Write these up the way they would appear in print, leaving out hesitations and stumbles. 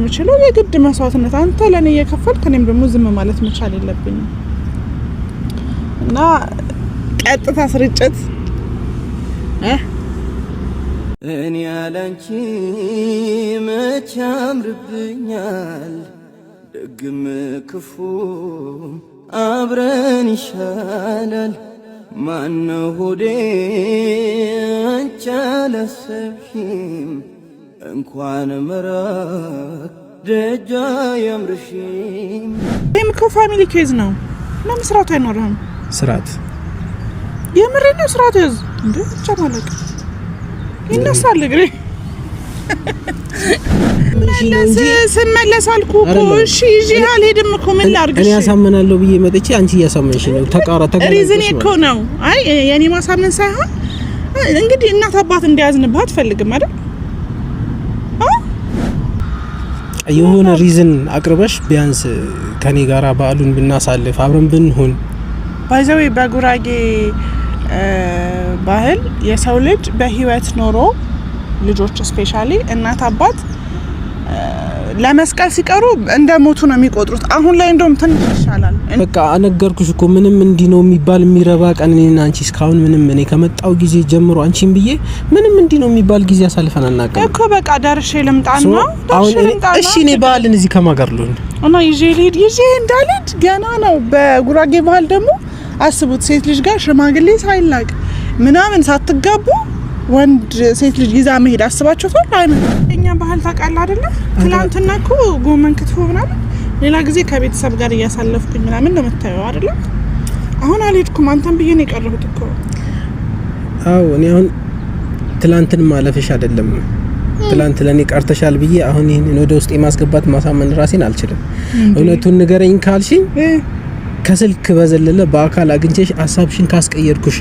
የምችለው የግድ መስዋዕትነት አንተ ለኔ እየከፈልክ እኔም ደግሞ ዝም ማለት መቻል የለብኝም እና ቀጥታ ስርጭት እኔ ያላንቺ መቼ ያምርብኛል ደግም ክፉ አብረን ይሻላል ማነው ሆዴ አንቺ አላሰብሽም እንኳን መራቅ ደጃ ያምርሽም ይህም እኮ ፋሚሊ ኬዝ ነው እና መስራቱ አይኖርህም ስራት የምሬን ነው ስራት ያዝ እንዴ ብቻ ማለት ይነሳል እግሬ ስመለስ አልኩ እኮ እሺ ይዤ አልሄድም እኮ ምን ላድርግ እኔ ያሳመናለሁ ብዬ መጥቼ አንቺ እያሳመንሽ ነው ሪዝን እኮ ነው አይ የኔ ማሳመን ሳይሆን እንግዲህ እናት አባት እንዲያዝንብህ አትፈልግም አይደል የሆነ ሪዝን አቅርበሽ ቢያንስ ከኔ ጋራ በዓሉን ብናሳልፍ አብረን ብንሆን ባይዘው በጉራጌ ባህል የሰው ልጅ በህይወት ኖሮ ልጆች ስፔሻሊ እናት አባት ለመስቀል ሲቀሩ እንደሞቱ ነው የሚቆጥሩት አሁን ላይ እንደውም ትንሽ ይሻላል በቃ አነገርኩሽ እኮ ምንም እንዲ ነው የሚባል የሚረባ ቀን እኔና አንቺ እስካሁን ምንም እኔ ከመጣው ጊዜ ጀምሮ አንቺን ብዬ ምንም እንዲ ነው የሚባል ጊዜ አሳልፈን አናውቅም እኮ በቃ ዳርሼ ልምጣና እሺ እኔ ባህልን እዚህ ከማጋር ልሁን እና ይዤ እንዳልድ ገና ነው በጉራጌ ባህል ደግሞ አስቡት ሴት ልጅ ጋር ሽማግሌ ሳይላቅ ምናምን ሳትጋቡ ወንድ ሴት ልጅ ይዛ መሄድ አስባችሁታል አይመን እኛ ባህል ታውቃለህ አይደለ ትላንትና እኮ ጎመን ክትፎ ምናምን ሌላ ጊዜ ከቤተሰብ ጋር እያሳለፍኩኝ ምናምን ነው የምታየው አይደለ አሁን አልሄድኩም አንተም ብዬ ነው የቀረሁት እኮ አዎ እኔ አሁን ትላንትን ማለፍሽ አይደለም ትላንት ለኔ ቀርተሻል ብዬ አሁን ይሄን ወደ ውስጥ የማስገባት ማሳመን ራሴን አልችልም እውነቱን ንገረኝ ካልሽኝ ከስልክ በዘለለ በአካል አግኝቼሽ ሐሳብሽን ካስቀየርኩሽ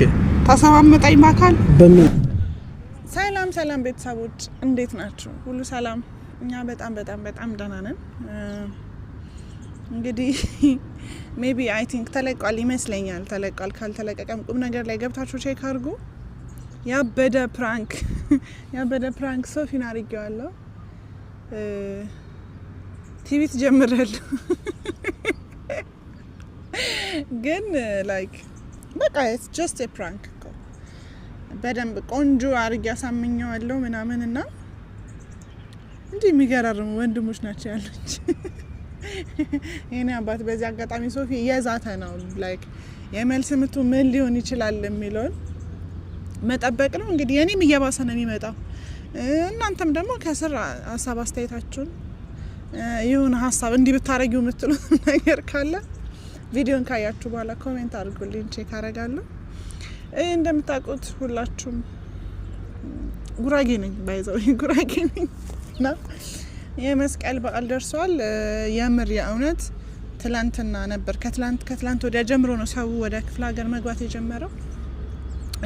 ታሰማመጣኝ በአካል በምን ሰላም ቤተሰቦች እንዴት ናችሁ ሁሉ ሰላም እኛ በጣም ደህና ነን እንግዲህ ሜቢ አይ ቲንክ ተለቋል ይመስለኛል ተለቋል ካልተለቀቀም ቁም ነገር ላይ ገብታችሁ ቼክ አድርጉ ያበደ ፕራንክ ሶፊን አድርጌዋለሁ ቲቪ ትጀምራል ግን ላይክ በቃ it's just a prank በደንብ ቆንጆ አርግ ያሳመኛለሁ ምናምንና እንዴ የሚገራርሙ ወንድሞች ናቸው ያሉት የኔ አባት በዚህ አጋጣሚ ሶፊ የዛተ ነው ላይክ የመልስ ምቱ ምን ሊሆን ይችላል የሚለውን መጠበቅ ነው እንግዲህ የኔም እየባሰ ነው የሚመጣው እናንተም ደግሞ ከስር ሐሳብ አስተያየታችሁን ይሁን ሐሳብ እንዲ ብታረጊው የምትሉት ነገር ካለ ቪዲዮን ካያችሁ በኋላ ኮሜንት አድርጉልኝ ቼክ አደርጋለሁ እንደምታውቁት ሁላችሁም ጉራጌ ነኝ ባይዘው ጉራጌ ነኝ እና የመስቀል በዓል ደርሷል የምር የእውነት ትላንትና ነበር ከትላንት ወዲያ ጀምሮ ነው ሰው ወደ ክፍለ ሀገር መግባት የጀመረው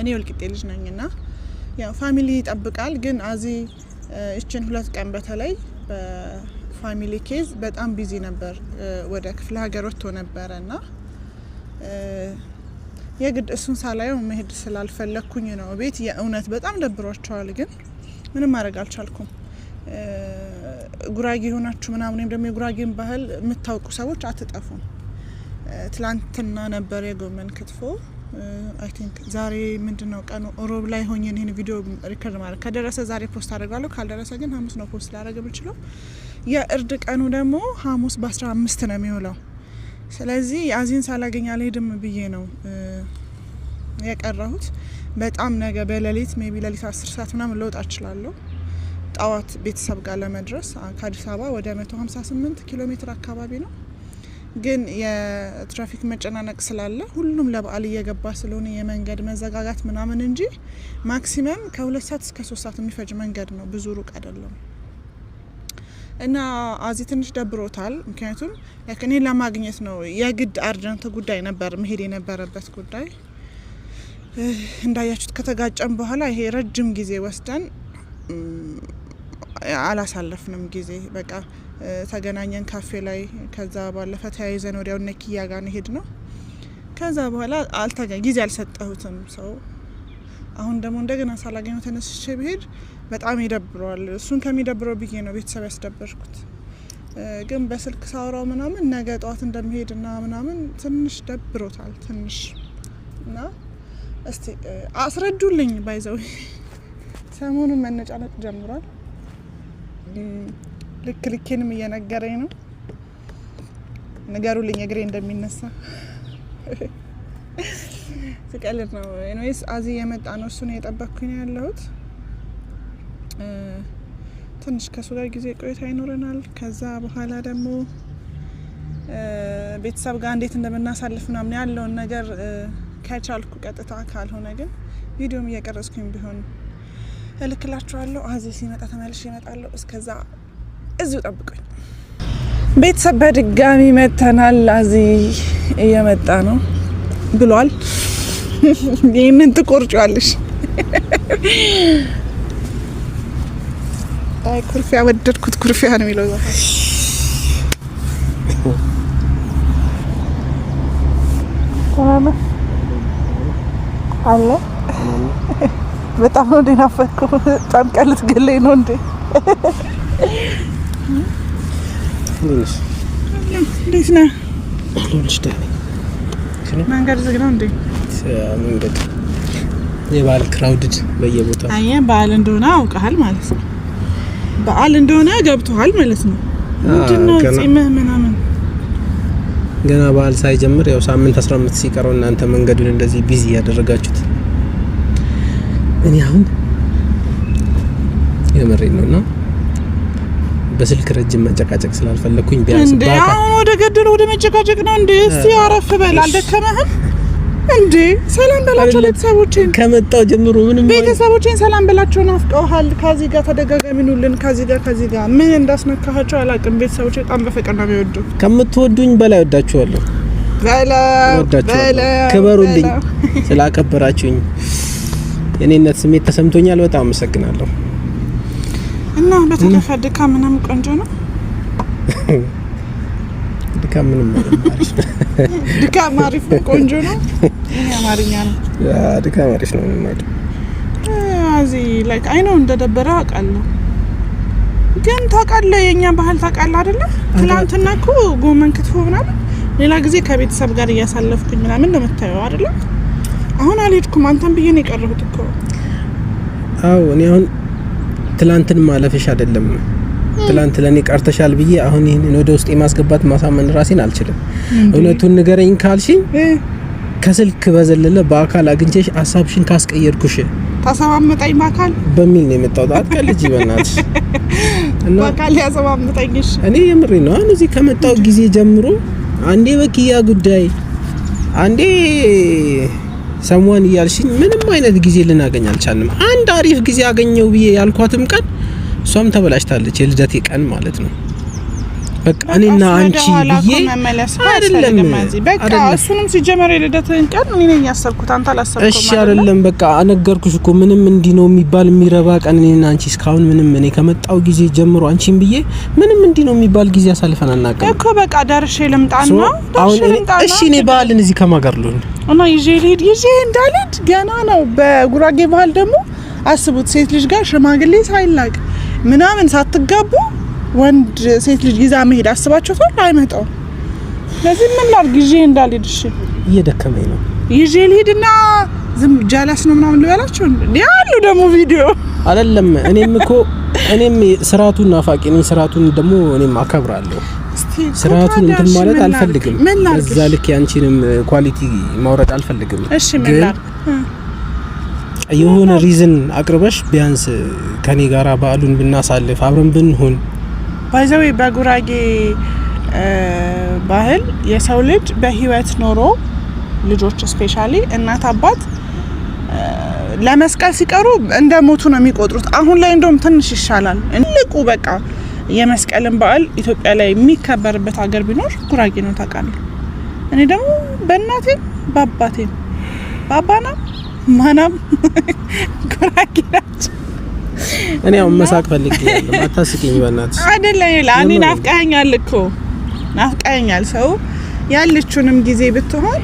እኔ ወልቂጤ ልጅ ነኝና ያው ፋሚሊ ይጠብቃል ግን አዚ እቺን ሁለት ቀን በተለይ በፋሚሊ ኬዝ በጣም ቢዚ ነበር ወደ ክፍለ ሀገር ወጥቶ ነበርና የግድ እሱን ሳላየው መሄድ ስላልፈለኩኝ ነው ቤት የእውነት በጣም ደብሯቸዋል ግን ምንም ማድረግ አልቻልኩም ጉራጌ ሆናችሁ ምናምን ደግሞ የጉራጌን ባህል የምታውቁ ሰዎች አትጠፉም ትላንትና ነበር የጎመን ክትፎ አይ ቲንክ ዛሬ ምንድነው ቀኑ ሮብ ላይ ሆኜ ይሄን ቪዲዮ ሪከርድ ማለት ከደረሰ ዛሬ ፖስት አደርጋለሁ ካልደረሰ ግን ሐሙስ ነው ፖስት ላደርግ ብችለው የእርድ ቀኑ ደግሞ ሐሙስ በ15 ነው የሚውለው ስለዚህ አዚን ሳላገኝ አልሄድም ብዬ ነው የቀረሁት በጣም ነገ በሌሊት ሜቢ ሌሊት 10 ሰዓት ምናምን ልወጣ እችላለሁ ጣዋት ቤተሰብ ጋር ለመድረስ ከአዲስ አበባ ወደ 158 ኪሎ ሜትር አካባቢ ነው ግን የትራፊክ መጨናነቅ ስላለ ሁሉም ለበዓል እየገባ ስለሆነ የመንገድ መዘጋጋት ምናምን እንጂ ማክሲመም ከ2 ሰዓት እስከ 3 ሰዓት የሚፈጅ መንገድ ነው ብዙ ሩቅ አይደለም እና አዚ ትንሽ ደብሮታል ምክንያቱም ለከኔ ለማግኘት ነው የግድ አርጀንት ጉዳይ ነበር መሄድ የነበረበት ጉዳይ እንዳያችሁት ከተጋጨም በኋላ ይሄ ረጅም ጊዜ ወስደን አላሳለፍንም ጊዜ በቃ ተገናኘን ካፌ ላይ ከዛ ባለፈ ተያይዘን ወዲያው ነኪያ ጋር ሄድ ነው ከዛ በኋላ ጊዜ አልሰጠሁትም ሰው አሁን ደግሞ እንደገና ሳላገኘው ተነስቼ ብሄድ በጣም ይደብራል እሱን ከሚደብረው ብዬ ነው ቤተሰብ ያስደበርኩት ግን በስልክ ሳውራው ምናምን ነገ ጧት እንደሚሄድና ምናምን ትንሽ ደብሮታል ትንሽ እና እስቲ አስረዱልኝ ባይዘው ሰሞኑን መነጫነጭ ጀምሯል። ልክልኬንም እየነገረኝ ነው። ንገሩልኝ እግሬ እንደሚነሳ ስቀልድ ነው። ኤኒዌይስ አዚ የመጣ ነው እሱን እየጠበቅኩኝ ነው ያለሁት። ትንሽ ከሱ ጋር ጊዜ ቆይታ ይኖረናል። ከዛ በኋላ ደግሞ ቤተሰብ ጋር እንዴት እንደምናሳልፍ ምናምን ያለውን ነገር ከቻልኩ ቀጥታ ካልሆነ ግን ቪዲዮም እየቀረጽኩኝ ቢሆን እልክላችኋለሁ። አዚ ሲመጣ ተመልሼ እመጣለሁ። እስከዛ እዚሁ ጠብቁኝ። ቤተሰብ በድጋሚ መተናል። አዚ እየመጣ ነው ብሏል። ይህንን ትቆርጫለሽ። አይ ኩርፊያ ወደድኩት። ኩርፊያ ነው የሚለው አለ። በጣም ነው እንደናፈኩ። በጣም ቀልት ገለኝ ነው እንዴ? እንዴት ነህ? መንገድ ዝግ ነው እንዴ? መንገድ የበዓል ክራውድድ በየቦታው። አይ በዓል እንደሆነ አውቀሃል ማለት ነው። በዓል እንደሆነ ገብቶሃል ማለት ነው። ምንድነው ጺምህ ምናምን? ገና በዓል ሳይጀምር ያው ሳምንት 15 ሲቀረው እናንተ መንገዱን እንደዚህ ቢዚ ያደረጋችሁት። እኔ አሁን የመሬት ነውና በስልክ ረጅም መጨቃጨቅ ስላልፈለኩኝ ቢያንስ እንዴ አሁን ወደ ገደል ወደ መጨቃጨቅ ነው እንዴ? እስቲ አረፍ በል። አልደከመህም እንዴ? ሰላም በላቸው ቤተሰቦቼን። ከመጣው ጀምሮ ምንም ቤተሰቦቼን ሰላም በላቸው። ናፍቀውሃል። ከዚህ ጋር ተደጋጋሚ ኑልን። ከዚህ ጋር ምን እንዳስነካቸው አላውቅም። ቤተሰቦቼ በጣም በፍቅር ነው የሚወዱ። ከምትወዱኝ በላይ ወዳችኋለሁ። ክበሩልኝ። ስላከበራችሁኝ የኔነት ስሜት ተሰምቶኛል። በጣም አመሰግናለሁ። እና በተረፈ ድካም ምናምን ቆንጆ ነው። ድካም ምንም አሪፍ ነው። ድካም አሪፍ ነው፣ ቆንጆ ነው። እኔ አማርኛ ነው። ድካም አሪፍ ነው ማለት አዚ ላይክ አይ ነው እንደደበረ አውቃለሁ። ግን ታውቃለህ የኛ ባህል ታውቃለህ አይደለ? ትናንትና እኮ ጎመን ክትፎ ምናምን ሌላ ጊዜ ከቤተሰብ ጋር እያሳለፍኩኝ ምናምን ነው የምታየው አይደለ? አሁን አልሄድኩም። አንተም ብዬ ነው የቀረሁት እኮ። አዎ እኔ አሁን ትላንትን ማለፍሽ አይደለም ትላንት ለኔ ቀርተሻል ብዬ አሁን ይሄን ወደ ውስጥ የማስገባት ማሳመን ራሴን አልችልም። እውነቱን ንገረኝ ካልሽኝ ከስልክ በዘለለ በአካል አግኝቼሽ ሀሳብሽን ካስቀየርኩሽ ታሰማምጠኝ በአካል በሚል ነው የመጣሁት። አትቀልጂ በእናትሽ። እና በአካል ያሰማምጠኝሽ እኔ የምሬ ነው። አሁን እዚህ ከመጣው ጊዜ ጀምሮ አንዴ በኪያ ጉዳይ አንዴ ሰሞን እያልሽኝ ምንም አይነት ጊዜ ልናገኝ አልቻልንም። አንድ አሪፍ ጊዜ አገኘው ብዬ ያልኳትም ቀን እሷም ተበላሽታለች። የልደቴ ቀን ማለት ነው። በቃ እኔና አንቺ ብዬ አይደለም በቃ እሱንም ሲጀመር የልደቴን ቀን እኔ ነኝ ያሰብኩት፣ አንተ አላሰብኩም። እሺ አይደለም በቃ አነገርኩሽ እኮ ምንም እንዲህ ነው የሚባል የሚረባ ቀን እኔና አንቺ እስካሁን ምንም እኔ ከመጣው ጊዜ ጀምሮ አንቺን ብዬ ምንም እንዲህ ነው የሚባል ጊዜ አሳልፈን አናውቅም እኮ። በቃ ደርሼ ልምጣና እሺ እኔ በዓልን እዚህ ከማጋር ልሁን እና ይዤ እንዳልሄድ ገና ነው። በጉራጌ ባህል ደግሞ አስቡት፣ ሴት ልጅ ጋር ሽማግሌ ሳይላቅ ምናምን ሳትጋቡ ወንድ ሴት ልጅ ይዛ መሄድ አስባችሁታል? አይመጣው። ስለዚህ ምን ላድርግ? ይዤ እንዳልሄድ እሺ፣ እየደከመኝ ነው። ይዤ ልሄድና ዝም ጃላስ ነው ምናምን ልበላችሁ ያሉ ደግሞ ቪዲዮ አይደለም። እኔም ስርዓቱን ናፋቂ ነኝ። ስርዓቱን ደግሞ እኔም አከብራለሁ። ስርዓቱን እንትን ማለት አልፈልግም። እዛ ልክ ያንቺንም ኳሊቲ ማውረድ አልፈልግም። እሺ ምን ላድርግ? የሆነ ሪዝን አቅርበሽ ቢያንስ ከኔ ጋራ በዓሉን ብናሳልፍ አብረን ብንሆን። ባይዘው በጉራጌ ባህል የሰው ልጅ በህይወት ኖሮ ልጆች ስፔሻሊ እናት አባት ለመስቀል ሲቀሩ እንደ ሞቱ ነው የሚቆጥሩት። አሁን ላይ እንደውም ትንሽ ይሻላል። እንልቁ በቃ የመስቀልን በዓል ኢትዮጵያ ላይ የሚከበርበት ሀገር ቢኖር ጉራጌ ነው ታውቃለህ። እኔ ደግሞ በእናቴም በአባቴም ባባና ማናም ጉራጌ ናቸው። እኔ አሁን መሳቅ ፈልጌያለሁ። አታስቂኝ በእናትሽ። አይደለም ለአኔ ናፍቀኸኛል እኮ ናፍቀኸኛል። ሰው ያለችውንም ጊዜ ብትሆን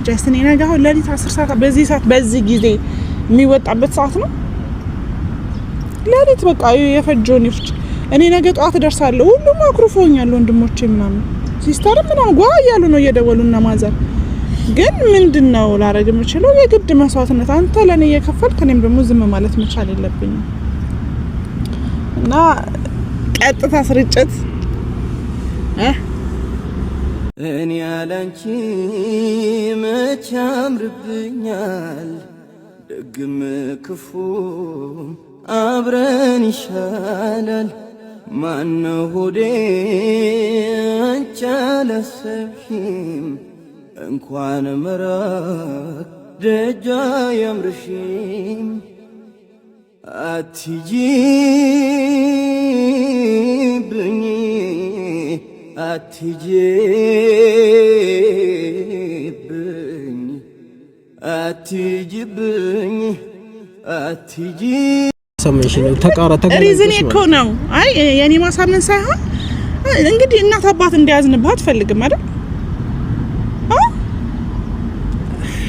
ጀስት እኔ ነገ አሁን ለሊት 10 ሰዓት በዚህ ጊዜ የሚወጣበት ሰዓት ነው። ለሊት በቃ የፈጆን ይፍጭ እኔ ነገ ጧት እደርሳለሁ። ሁሉም አኩርፎኛል ወንድሞቼ ምናምን ሲስተር ምናምን ጓ እያሉ ነው እየደወሉና ማዘር ግን ምንድነው ላረግ የምችለው የግድ መስዋዕትነት አንተ ለኔ እየከፈልክ እኔም ደግሞ ዝም ማለት መቻል የለብኝም እና ቀጥታ ስርጭት እኔ ያላንቺ መች ያምርብኛል ደግም ክፉም አብረን ይሻላል ማነው ሆዴ አንቺ አላሰብሽም እንኳን መራቅ ደጃ ያምርሽም አትሂጂብኝ አትሂጂብኝ ሰምሽ ነው ተቃራ ሪዝን እኮ ነው አይ የኔ ማሳመን ሳይሆን እንግዲህ እናት አባት እንዲያዝንባት ፈልግም አይደል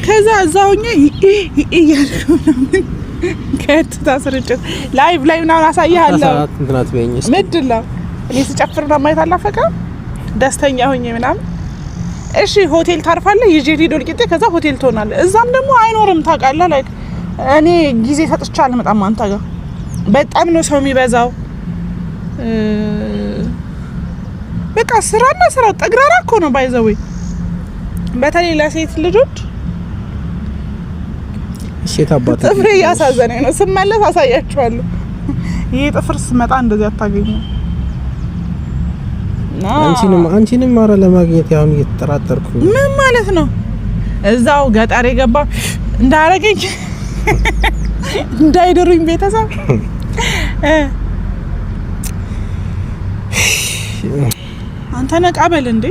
ከዛ ዛውኛ እያልኩ ነው ከትታ ስርጭት ላይቭ ላይ ምናምን አሳያለሁ እንትናት በእኝስ ምድላ እኔ ስጨፍር ነው ማየት አላፈቀ ደስተኛ ሆኜ ምናምን እሺ ሆቴል ታርፋለህ ይዤ ሄዶ ልቂጤ ከዛ ሆቴል ትሆናለህ እዛም ደግሞ አይኖርም ታውቃለህ ላይክ እኔ ጊዜ ሰጥቻ አልመጣም አንተ ጋር በጣም ነው ሰው የሚበዛው በቃ ስራና ስራ ጠግራራ እኮ ነው ባይዘው በተለይ ለሴት ልጆች ሴት አባት ጥፍሬ ያሳዘነኝ ነው ስመለስ አሳያችኋለሁ ይሄ ጥፍር ስመጣ እንደዚህ አታገኙም አንቺንም ማራ ለማግኘት ያሁን እየተጠራጠርኩ ምን ማለት ነው እዛው ገጠር የገባ እንዳረገኝ እንዳይደሩኝ ቤተሰብ አንተ ነቃበል እንዴ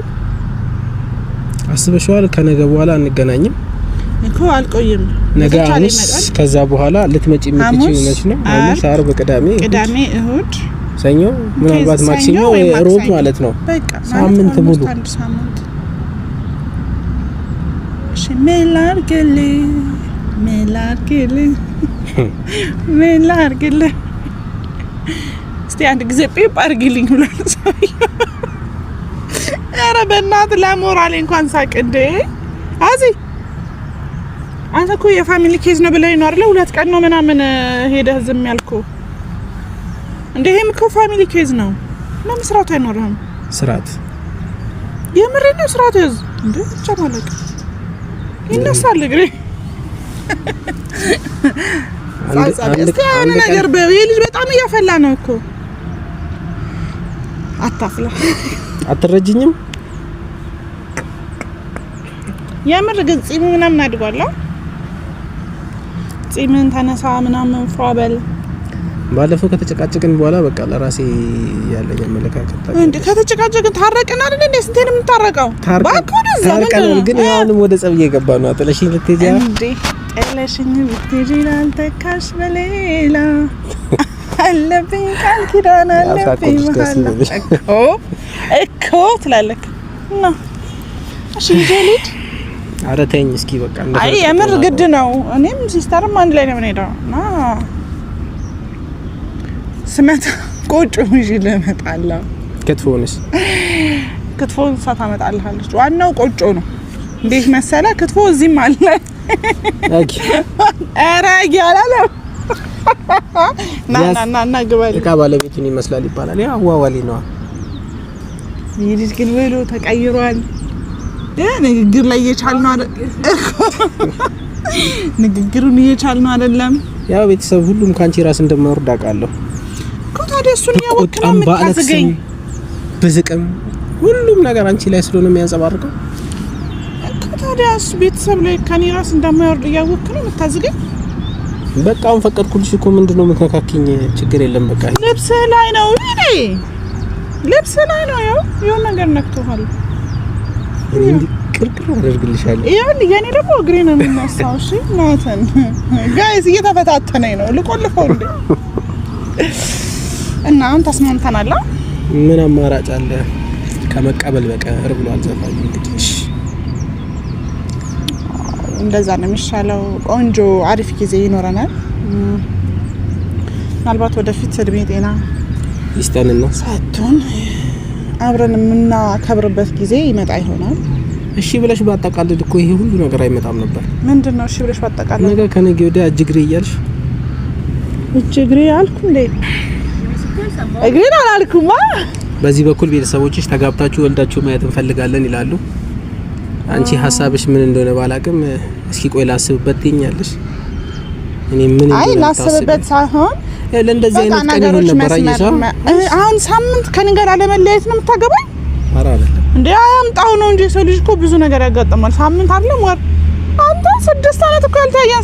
አስበሽዋል ከነገ በኋላ እንገናኝም እኮ አልቆይም ነገ ሐሙስ ከዛ በኋላ ልትመጪ የምትችይው ነሽ ነው ሐሙስ ዓርብ ቅዳሜ እሁድ ሰኞ ምናልባት ማክሰኞ ወይ ሮብ ማለት ነው ሳምንት ሙሉ እሺ ሜላርግል እስቲ አንድ ጊዜ ጴፕ አርግልኝ ብሏል ሰውዬው ኧረ በእናትህ ለሞራሌ እንኳን ሳቅ እንዴ አዚ አንተ እኮ የፋሚሊ ኬዝ ነው ብለህ ነው አይደል ሁለት ቀን ነው ምናምን ሄደህ ዝም ያልከው እንዴ ይሄም እኮ ፋሚሊ ኬዝ ነው ለምን ስራቱ አይኖርም ስራት የምር ነው ስራቱ እንዴ ብቻ ማለት ይነሳል ግሬ አንድ ነገር በልጅ በጣም እያፈላ ነው እኮ አታፍላ አትረጅኝም የምር ግን ጺም ምናምን አድጓል ጺምን ተነሳ ምናምን ፍራበል ባለፈው ከተጨቃጨቅን በኋላ በቃ ለራሴ ያለኝ አመለካከት እንዴ ከተጨቃጨቅን ታረቀን አይደል እንዴ ስንቴን የምታረቀው ባኮደ ታረቀን ግን ያንም ወደ ጸብ እየገባ ነው አጥለሽኝ ልትሄጂ እንዴ ጥለሽኝ ልትሄጂ ላልተካሽ በሌላ አለብኝ ቃል ኪዳን አለብኝ መሀል እኮ ትላለክ እና እሺ ጀሊድ አረተኝ እስኪ በቃ አይ የምር ግድ ነው እኔም ሲስተርም አንድ ላይ ነው የምንሄደው ና ስመት ቆጮ ይዤ ለመጣላ ክትፎን ሳታመጣልሃለች ዋናው ቆጮ ነው እንዴት መሰለ ክትፎ እዚህም አለ አራጊ አላለ ና ግባል እቃ ባለቤቱን ይመስላል ይባላል ያ ዋዋሊ ነው ይልጅ ግን ወሎ ተቀይሯል ንግግር ላይ እየቻልነው አይደል ንግግሩን እየቻልነው አይደለም ያው ቤተሰብ ሁሉም ካንቺ ራስ እንደማወርድ አውቃለሁ ኮታደ እሱን ያወቅነው ምታዝገኝ በዝቅም ሁሉም ነገር አንቺ ላይ ስለሆነ የሚያንጸባርቀው ኮታደ እሱ ቤተሰብ ላይ ከኔ ራስ እንደማወርድ ያወቅነው ምታዝገኝ በቃ አሁን ፈቀድኩልሽ እኮ ምንድነው የምትነካኪኝ ችግር የለም በቃ ልብስ ላይ ነው ይሄ ልብስ ላይ ነው የሆነ ነገር ነክቶሃል ቅርቅር አደርግልሻለሁ ይሄን የኔ ደግሞ እግሬ ነው የሚነሳው እሺ ናተን ጋይስ እየተፈታተነኝ ነው ልቆልፈው እንዴ እና አሁን ተስማምተናል ምን አማራጭ አለ ከመቀበል በቀር ብሏል ዘፋኝ እንግዲህ እንደዛ ነው የሚሻለው ቆንጆ አሪፍ ጊዜ ይኖረናል ምናልባት ወደፊት እድሜ ጤና ይስጠንና ሰጥቶን አብረን የምናከብርበት ጊዜ ይመጣ ይሆናል። እሺ ብለሽ ባጠቃልል እኮ ይሄ ሁሉ ነገር አይመጣም ነበር። ምንድነው እሺ ብለሽ ባጠቃልል? ነገ ከነገ ወዲያ እጅግሬ እያልሽ እጅግሬ አልኩ እንዴ? እግሬን አላልኩማ። በዚህ በኩል ቤተሰቦችሽ ተጋብታችሁ ወልዳችሁ ማየት እንፈልጋለን ይላሉ። አንቺ ሀሳብሽ ምን እንደሆነ ባላቅም እስኪ ቆይ ላስብበት ትይኛለሽ። እኔ ምን አይ ላስብበት ሳይሆን ለእንደዚህ አይነት ቀን ይሆን ነበር። አሁን ሳምንት ከኔ ጋር አለመለያየት ነው የምታገባኝ? ኧረ አይደለም እንዴ አያምጣው ነው እንጂ ሰው ልጅ እኮ ብዙ ነገር ያጋጥማል። ሳምንት አይደለም ወር። አንተ 6 አመት እኮ ያልታየን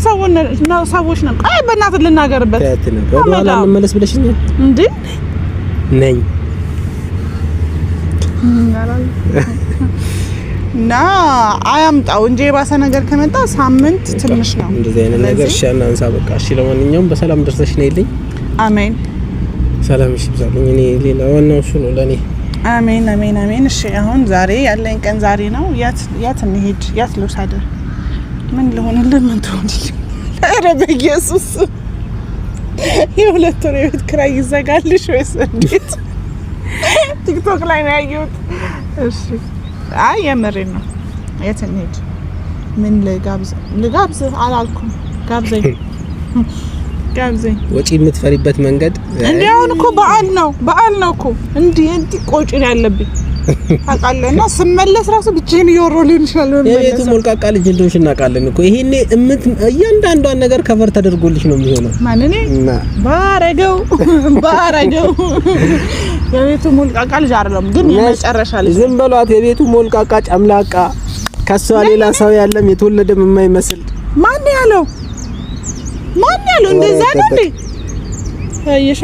ሰዎች ነን። አይ በእናትህ ልናገርበት ወደኋላ እንመለስ ብለሽኛል እንዴ ነኝ ና አያምጣው እንጂ የባሰ ነገር ከመጣ ሳምንት ትንሽ ነው። እንደዚህ አይነት ነገር ሻናንሳ በቃ እሺ። ለማንኛውም በሰላም ደርሰሽ ነይልኝ። አሜን። ሰላም ይብዛልኝ። እኔ ሌላ ዋናው እሱ ነው ለኔ። አሜን አሜን አሜን። እሺ አሁን ዛሬ ያለኝ ቀን ዛሬ ነው። ያት እንሂድ፣ ያት ልውሰድ፣ ምን ልሆንልህ፣ ምን ትሆንልህ? ኧረ በኢየሱስ የሁለት ወር የቤት ኪራይ ይዘጋልሽ ወይስ እንዴት? ቲክቶክ ላይ ነው ያየሁት። እሺ አይ የምሬን ነው። የት እንሂድ? ምን ልጋብዝ አላልኩም። ጋብዘኝ ወጪ የምትፈሪበት መንገድ እንዴ? አሁን እኮ በዓል ነው እኮ እንዴ ቆጪ ነው ያለብኝ ታውቃለህና ስመለስ ራሱ ብቻዬን እየወሮልኝ ይችላል። የቤቱ ሞልቃቃ ልጅ እንደሆንሽ እናውቃለን እኮ። ይሄኔ እያንዳንዷን ነገር ከቨር ተደርጎልሽ ነው የሚሆነው። ማን እኔ ባረገው የቤቱ ሞልቃቃ ልጅ አይደለም ግን የመጨረሻ ልጅ። ዝም በሏት። የቤቱ ሞልቃቃ ጨምላቃ ከሷ ሌላ ሰው ያለም የተወለደም የማይመስል ማን ያለው እንደዛ ነው እንዴ? አይሻ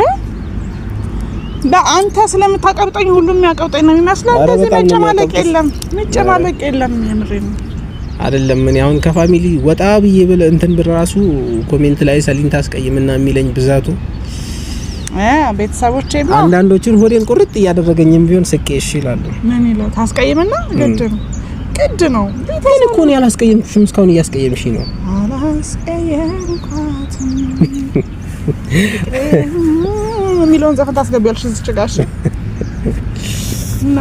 በአንተ ስለምታቀብጠኝ ሁሉም ያቀብጠኝ ነው የሚመስለው። እንደዚህ መጨማለቅ የለም። የምሬን አይደለም። ምን አሁን ከፋሚሊ ወጣ ብዬ ብለ እንትን ብራሱ ኮሜንት ላይ ሰሊን ታስቀይምና የሚለኝ ብዛቱ ቤተሰቦቼማ አንዳንዶቹን ሆዴን ቁርጥ እያደረገኝም ቢሆን ስቄ እሺ ይላሉ። ምን ይላል? ታስቀይምና ግድ ነው። ቤተሰብ እኮ ነው ያላስቀየምኩሽም፣ እስካሁን እያስቀየምሽኝ ነው። አላስቀየምኳትም ሚሊዮን ዘፈን ታስገቢያለሽ እዚህ ጭጋሽ እና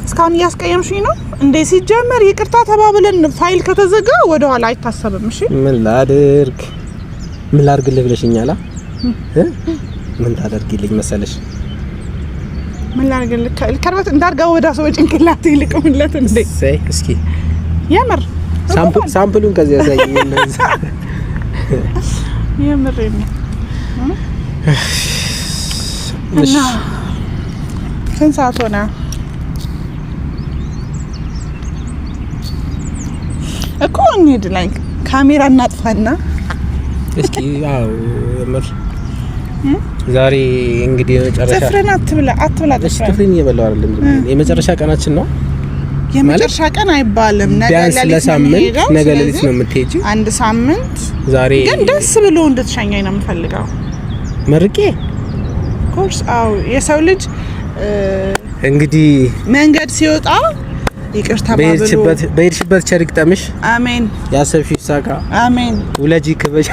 እስካሁን እያስቀየምሽኝ ነው እንዴ? ሲጀመር ይቅርታ ተባብለን ፋይል ከተዘጋ ወደ ኋላ አይታሰብም። እሺ ምን ላድርግልህ ብለሽኛል? ምን ታደርጊልኝ መሰለሽ? ምን ላድርግልህ? ከርበት እንዳርጋው ወደ ሰው ጭንቅላት ይልቅምለት እንዴ? እስኪ የምር ሳምፕሉን ከዚህ ያሳየኝ እንደዚህ የምር ነው እና ስንት ሰዓት ሆነ እኮ? እንሂድ ላይ ካሜራ እናጥፋና እስኪ ያው የምር ዛሬ እንግዲህ የመጨረሻ ጥፍርን አትብላ ጥፍርን እየበላሁ አይደለም። የመጨረሻ ቀናችን ነው። የመጨረሻ ቀን አይባልም። ነገ ሌሊት ነው የምትሄጂው። አንድ ሳምንት ዛሬ ግን ደስ ብሎ እንድትሸኘኝ ነው የምፈልገው። መርቄ ኮርስ አው የሰው ልጅ እንግዲህ መንገድ ሲወጣ ይቅርታ ባብሉ በሄድሽበት ቸሪክ ጠምሽ። አሜን። ያሰብሽ ይሳካ። አሜን። ውለጂ ክበሽ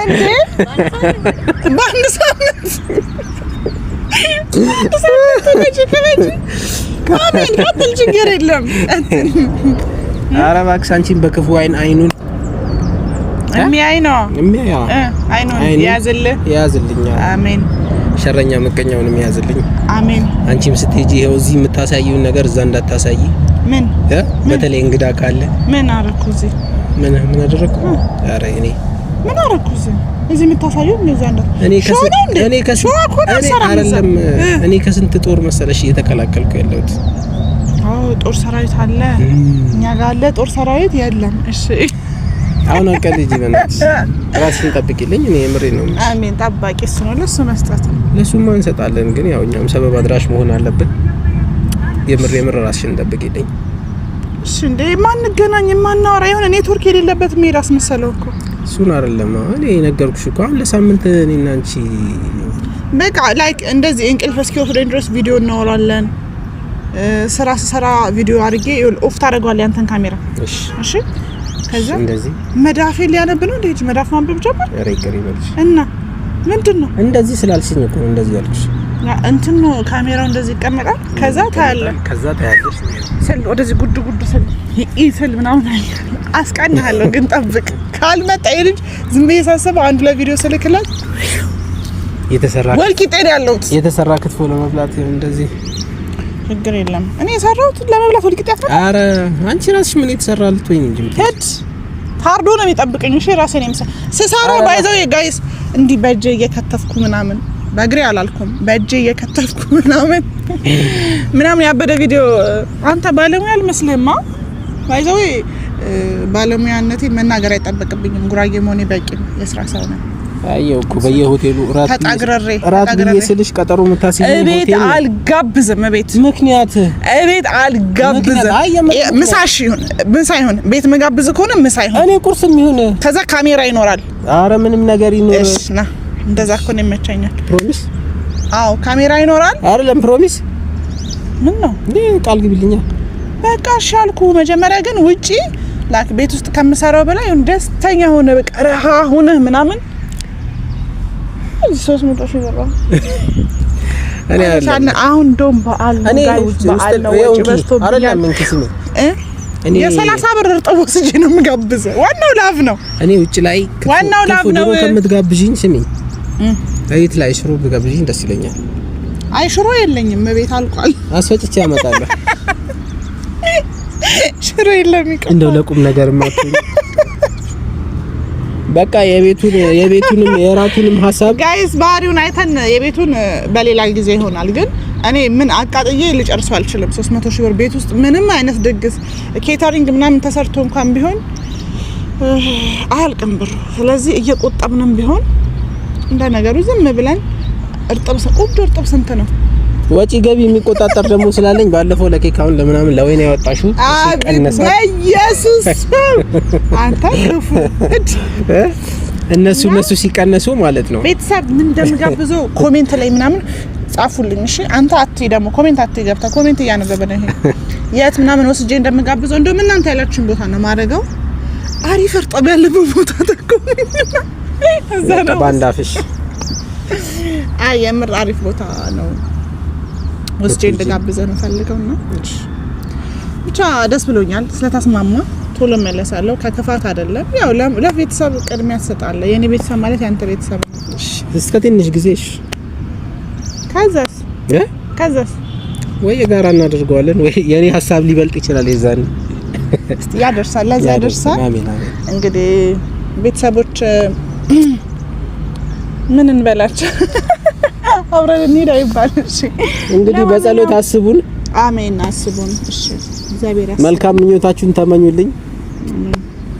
እንዴ በአንድ ሳምንት አሜን። ቀጥል፣ ችግር የለም። ኧረ እባክሽ አንቺን በክፉ አይኑን የሚያይ ነው አይኑን ያዝልኝ። አሜን። ሸረኛ መቀኛውንም ያዝልኝ። አሜን። አንቺም ስትሄጂ ይሄው እዚህ የምታሳይውን ነገር እዛ እንዳታሳይ። ምን በተለይ እንግዳ ካለ ምን አደረኩ? እዚህ ምን አደረኩ? ኧረ እኔ ምን አደረኩ? እዚህ የምታሳየው እንደዛ እንደ እኔ ከስንት ጦር መሰለሽ እየተቀላቀልኩ ያለሁት። አዎ ጦር ሰራዊት አለ፣ እኛ ጋር አለ ጦር ሰራዊት የለም። እሺ አሁን አቀልጂ በእናትሽ ራስሽን ጠብቂልኝ። እኔ የምሬን ነው። አሜን። ጠባቂ እሱ ነው፣ ለሱ መስጠት ነው። ለሱማ እንሰጣለን፣ ግን ያው እኛም ሰበብ አድራሽ መሆን አለብን። የምር ራስሽን ጠብቂልኝ። እሺ እንዴ ማንገናኝ ማናወራ የሆነ ኔትወርክ የሌለበት ሜዳ አስመሰለው እኮ። እሱን አይደለም እኔ ነገርኩሽ እኮ አሁን ለሳምንት እኔና አንቺ በቃ ላይክ እንደዚህ እንቅልፍ እስኪወስደኝ ድረስ ቪዲዮ እናወራለን። ስራ ስሰራ ቪዲዮ አድርጌ ኦፍ ታደርገዋለህ ያንተን ካሜራ። እሺ ከዛ እንደዚህ መዳፌ ሊያነብ ነው እንዴ? መዳፍ ማንበብ ጀመር። ኧረ ይቀር ይበልሽ እና ምንድነው እንደዚህ ስላልሽኝ እኮ እንደዚህ ያልኩሽ። እንትን ነው ካሜራው እንደዚህ ይቀመጣል። ከዛ ታያለሽ ስል ወደዚህ ጉድ ስል ይስል ምናምን አስቀናለሁ። ግን ጠብቅ ካልመጣ ይልጅ ዝም ብዬ ሳስበው አንድ ለቪዲዮ ስልክላት የተሰራ ወልቂጤ ያለው የተሰራ ክትፎ ለመብላት እንደዚህ ችግር የለም። እኔ የሰራሁት ለመብላት ወልቂጤ አፍራ። አረ አንቺ ራስሽ ምን የተሰራ ልትወኝ እንጂ ሄድ ታርዶ ነው የሚጠብቀኝ። እሺ ራሴ ነኝ ስሰራ ባይዘው ጋይስ እንዲህ በእጄ እየከተፍኩ ምናምን በእግሬ አላልኩም በእጄ እየከተፍኩ ምናምን ያበደ ቪዲዮ። አንተ ባለሙያ አልመስልህማ። ባይዘው ባለሙያነቴ መናገር አይጠበቅብኝም። ጉራጌ መሆኔ በቂ ነው። የስራ ሰው ነኝ። አየው እኮ በየሆቴሉ ራት ብዬስልሽ ቀጠሮ የምታስይኝ ሆቴል እቤት አልጋብዝም። ምክንያት እቤት አልጋብዝም። ምሳሽ ይሁን ምሳ ይሁን ቤት መጋብዝ ከሆነ ምሳ ይሁን እኔ ቁርስም ይሁን ከዛ ካሜራ ይኖራል። አረ ምንም ነገር ይኖር። እሺ ና እንደዛ እኮ ነው የመቸኛል። ፕሮሚስ? አዎ ካሜራ ይኖራል አይደለም? ፕሮሚስ ምን ነው እንዴ? ቃል ግቢልኛ በቃ ሻልኩ። መጀመሪያ ግን ውጪ ላክ ቤት ውስጥ ከምሰራው በላይ ደስተኛ ሆነ በቃ ረሃ ሆነ ምናምን 300 ሺህ ብር እኔ አሁን ዶም በአል ነው ወጪ በስቶብኛል። አይደለም ምን ትስሚ እኔ የ30 ብር እርጥብ ወስጄ ነው የምጋብዘው። ዋናው ላፍ ነው። እኔ ውጪ ላይ ዋናው ላፍ ነው ከምትጋብዥኝ ስሚ አይት ላይ ሽሮ ብጋብዥኝ ደስ ይለኛል። አይ ሽሮ የለኝም ቤት አልቋል። አስፈጭቼ አመጣለሁ። ሽሮ የለም ይቀር እንደው ለቁም ነገር ማጥቶ በቃ የቤቱንም የራቱንም ሐሳብ ጋይስ ባህሪውን አይተን የቤቱን በሌላ ጊዜ ይሆናል። ግን እኔ ምን አቃጥዬ ልጨርሰው አልችልም። 300 ሺህ ብር ቤት ውስጥ ምንም አይነት ድግስ ኬተሪንግ ምናምን ተሰርቶ እንኳን ቢሆን አያልቅም ብር። ስለዚህ እየቆጠብንም ቢሆን እንደ ነገሩ ዝም ብለን እርጥብ ስንት ነው ወጪ ገቢ የሚቆጣጠር ደግሞ ስላለኝ ባለፈው ለኬካውን ለምናምን ለወይና ያወጣሽው ቀነሰ። ኢየሱስ አንተ ክፉ እነሱ ሲቀነሱ ማለት ነው። ቤተሰብ ምን እንደምጋብዘው ኮሜንት ላይ ምናምን ጻፉልኝ። እሺ አንተ አትይ ደግሞ ኮሜንት አትይ ገብታ ኮሜንት እያነበበ ነው። ይሄ የት ምናምን ወስጄ እንደምጋብዘው እንደውም እናንተ ያላችሁን ቦታ ነው ማረጋው። አሪፍ እርጥብ ያለበት ቦታ ተቆምኝና እዛ ነው ባንዳፍሽ። አይ የምር አሪፍ ቦታ ነው ወስጄ እንደጋብዘ ነው ፈልገውና ብቻ ደስ ብሎኛል ስለተስማማ። ቶሎ መለሳለሁ ከክፋት አይደለም። ያው ለቤተሰብ ቅድሚያ ትሰጣለህ። የኔ ቤተሰብ ማለት ያንተ ቤተሰብ ነው። እስከ ትንሽ ጊዜሽ ከዛስ ወይ የጋራ እናደርገዋለን ወይ የኔ ሐሳብ ሊበልጥ ይችላል። የዛን እስቲ ያደርሳል ለዛ ያደርሳል። እንግዲህ ቤተሰቦች ምን እንበላችሁ አብረን እንሂድ አይባል። እሺ እንግዲህ በጸሎት አስቡን። አሜን አስቡን። እሺ እግዚአብሔር ያስብ። መልካም ምኞታችሁን ተመኙልኝ።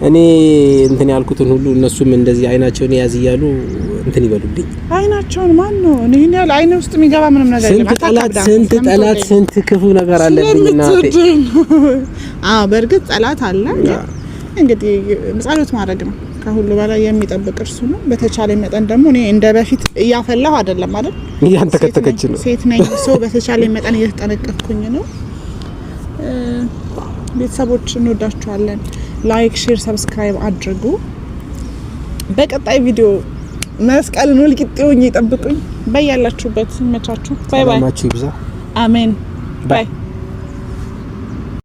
እኔ እንትን ያልኩትን ሁሉ እነሱም እንደዚህ አይናቸውን ያዝ ይያሉ እንትን ይበሉልኝ። አይናቸውን ማን ነው እኔን ያለ አይኔ ውስጥ የሚገባ ምንም ነገር የለም። ስንት ክፉ ነገር አለብኝና አዎ በእርግጥ ጠላት አለ። እንግዲህ ጸሎት ማድረግ ነው ከሁሉ በላይ የሚጠብቅ እርሱ ነው። በተቻለ መጠን ደግሞ እኔ እንደ በፊት እያፈላሁ አይደለም አይደል? እያንተከተከች ነው። ሴት ነኝ ሰው በተቻለ መጠን እየተጠነቀቅኩኝ ነው። ቤተሰቦች እንወዳችኋለን። ላይክ፣ ሼር፣ ሰብስክራይብ አድርጉ። በቀጣይ ቪዲዮ መስቀልን ወልቂጤውን ይጠብቁኝ። በያላችሁበት ይመቻችሁ። ባይ ባይ። አሜን ባይ